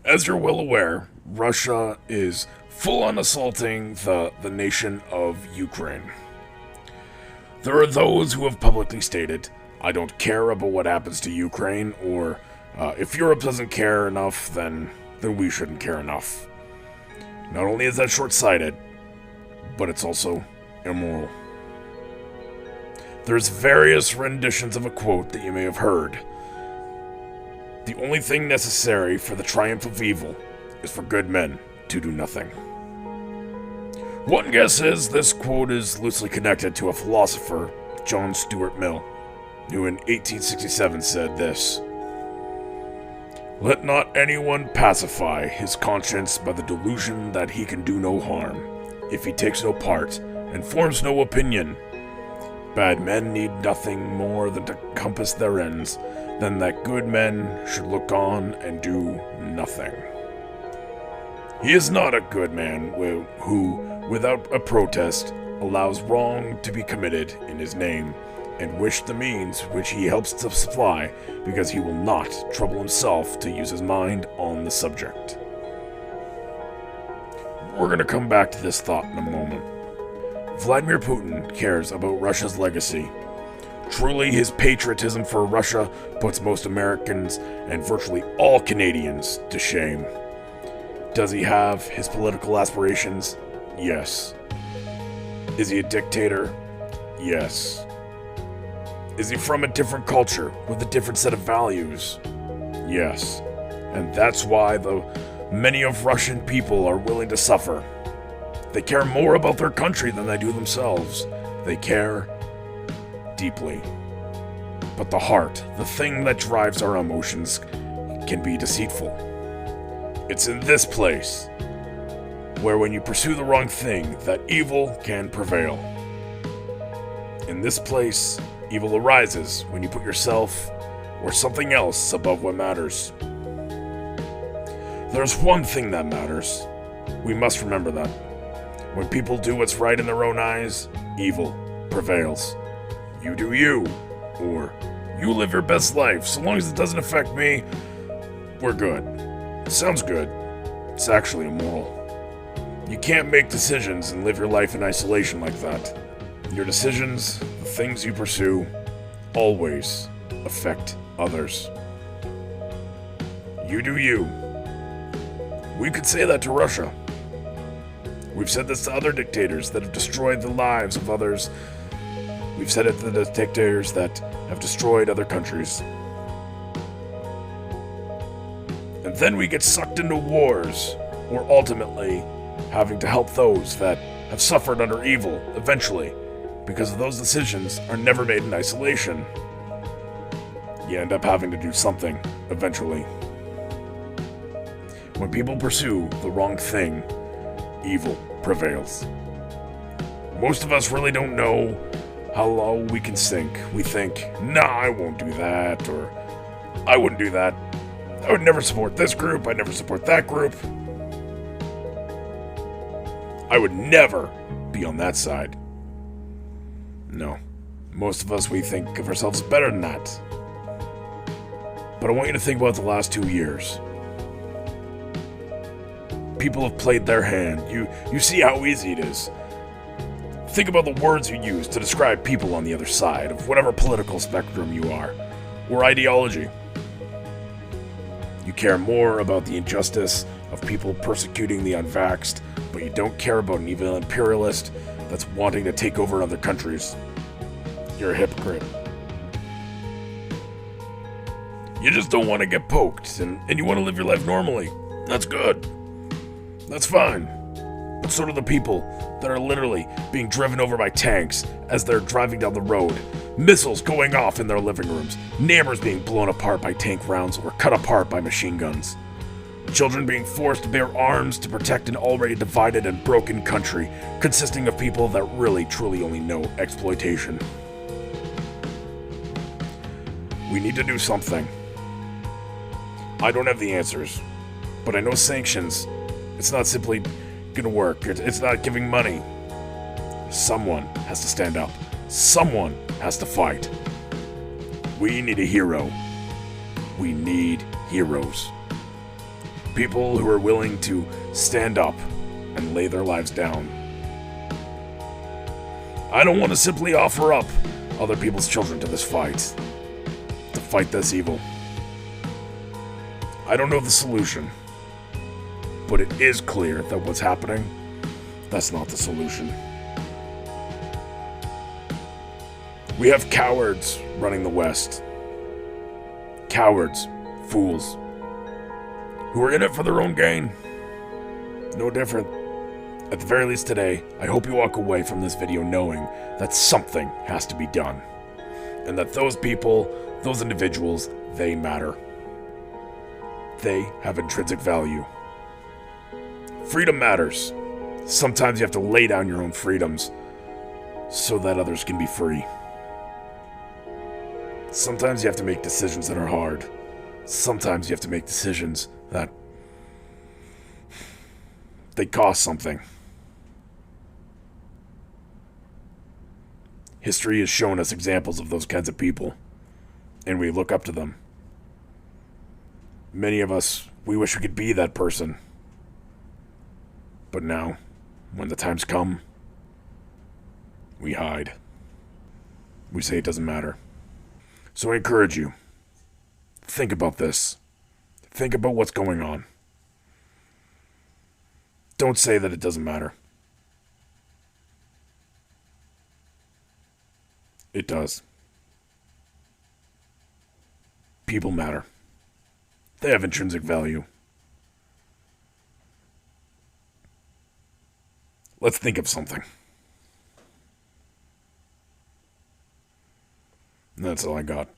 As you're well aware, Russia is full on assaulting the nation of Ukraine. There are those who have publicly stated, I don't care about what happens to Ukraine, or if Europe doesn't care enough, then we shouldn't care enough. Not only is that short-sighted, but it's also immoral. There's various renditions of a quote that you may have heard. The only thing necessary for the triumph of evil is for good men to do nothing. One guess is this quote is loosely connected to a philosopher, John Stuart Mill, who in 1867 said this: "Let not anyone pacify his conscience by the delusion that he can do no harm, if he takes no part and forms no opinion. Bad men need nothing more than to compass their ends, than that good men should look on and do nothing." He is not a good man who, without a protest, allows wrong to be committed in his name, and wish the means which he helps to supply, because he will not trouble himself to use his mind on the subject. We're going to come back to this thought in a moment. Vladimir Putin cares about Russia's legacy. Truly, his patriotism for Russia puts most Americans and virtually all Canadians to shame. Does he have his political aspirations? Yes. Is he a dictator? Yes. Is he from a different culture with a different set of values? Yes. And that's why many of Russian people are willing to suffer. They care more about their country than they do themselves. They care deeply. But the heart, the thing that drives our emotions, can be deceitful. It's in this place where when you pursue the wrong thing, that evil can prevail. In this place, evil arises when you put yourself or something else above what matters. There's one thing that matters. We must remember that. When people do what's right in their own eyes, evil prevails. You do you, or you live your best life. So long as it doesn't affect me, we're good. Sounds good. It's actually immoral. You can't make decisions and live your life in isolation like that. Your decisions, the things you pursue, always affect others. You do you. We could say that to Russia. We've said this to other dictators that have destroyed the lives of others. We've said it to the dictators that have destroyed other countries. And then we get sucked into wars, or ultimately having to help those that have suffered under evil eventually, because those decisions are never made in isolation. You end up having to do something eventually. When people pursue the wrong thing, evil prevails. Most of us really don't know how low we can sink. We think, nah, I won't do that, or I wouldn't do that. I would never support this group, I'd never support that group. I would never be on that side. No. Most of us, we think of ourselves better than that. But I want you to think about the last 2 years. People have played their hand. You see how easy it is. Think about the words you use to describe people on the other side of whatever political spectrum you are, or ideology. You care more about the injustice of people persecuting the unvaxxed, but you don't care about an evil imperialist that's wanting to take over other countries. You're a hypocrite. You just don't want to get poked, and you want to live your life normally. That's good. That's fine. But so do the people that are literally being driven over by tanks as they're driving down the road, missiles going off in their living rooms, neighbors being blown apart by tank rounds or cut apart by machine guns, children being forced to bear arms to protect an already divided and broken country consisting of people that really truly only know exploitation. We need to do something. I don't have the answers, but I know sanctions, it's not simply gonna work. It's not giving money. Someone has to stand up. Someone has to fight. We need a hero. We need heroes. People who are willing to stand up and lay their lives down. I don't want to simply offer up other people's children to this fight. To fight this evil. I don't know the solution. But it is clear that what's happening, that's not the solution. We have cowards running the West. Cowards, fools, who are in it for their own gain. No different. At the very least today, I hope you walk away from this video knowing that something has to be done. And that those people, those individuals, they matter. They have intrinsic value. Freedom matters. Sometimes you have to lay down your own freedoms so that others can be free. Sometimes you have to make decisions that are hard. Sometimes you have to make decisions that they cost something. History has shown us examples of those kinds of people, and we look up to them. Many of us, we wish we could be that person. But now, when the times come, we hide. We say it doesn't matter. So I encourage you, think about this. Think about what's going on. Don't say that it doesn't matter. It does. People matter. They have intrinsic value. Let's think of something. That's all I got.